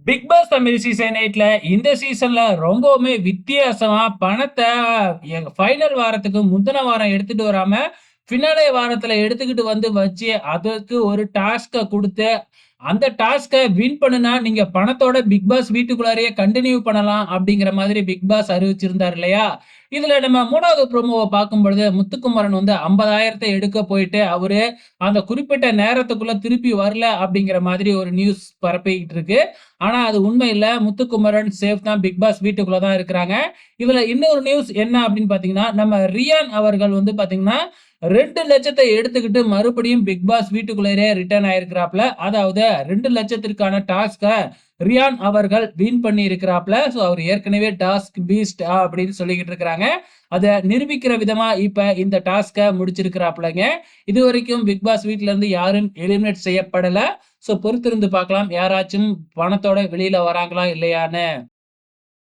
Big pass Tamil season 8ல இந்த சீசன்ல ரொம்பவுமே வித்தியாசமா பணத்த ஃபைனல் வாரத்துக்கு முந்தின வாரம் எடுத்துட்டு வராம, ஃபினாலே வாரத்துல எடுத்துக்கிட்டு வந்து வச்சு, அதற்கு ஒரு டாஸ்க்க குடுத்து, அந்த டாஸ்க்க வின் பண்ணுனா, நீங்க பணத்தோட பிக் பாஸ் வீட்டுக்குள்ளாரயே கன்டின்யூ பண்ணலாம் அப்படிங்கிற மாதிரி பிக் பாஸ் அறிவிச்சிருந்தார் இல்லையா? இதுல நம்ம 3வது ப்ரோமோவ பார்க்கும்பொழுது, முத்துக்குமரன் வந்து 50,000 எடுக்க போயிட்டு, அவரு அந்த குறிப்பிட்ட நேரத்துக்குள்ள திருப்பி வரல அப்படிங்கிற மாதிரி ஒரு நியூஸ் பரப்பிக்கிட்டு இருக்கு. ஆனா அது உண்மை இல்ல. முத்துக்குமரன் சேஃப் தான். பிக் பாஸ் வீட்டுக்குள்ள தான் இருக்கிறாங்க. இதுல இன்னொரு நியூஸ் என்ன அப்படின்னு பார்த்தீங்கன்னா, நம்ம ரியான் அவர்கள் வந்து பார்த்தீங்கன்னா, 2,00,000 எடுத்துக்கிட்டு மறுபடியும் பிக் பாஸ் வீட்டுக்குள்ளேயே ரிட்டர்ன் ஆயிருக்கிறாப்ல. அதாவது 2,00,000ற்கான டாஸ்க்க ரியான் அவர்கள் வின் பண்ணி இருக்கிறாப்ல. சோ அவர் ஏற்கனவே டாஸ்க் பீஸ்ட் அப்படின்னு சொல்லிக்கிட்டு இருக்கிறாங்க. அத நிரூபிக்கிற விதமா இப்ப இந்த டாஸ்க்க முடிச்சிருக்கிறாப்லங்க. இதுவரைக்கும் பிக் பாஸ் வீட்ல இருந்து யாரும் எலிமினேட் செய்யப்படல. சோ பொறுத்திருந்து பார்க்கலாம். யாராச்சும் பணத்தோட வெளியில வராங்களா இல்லையான்னு.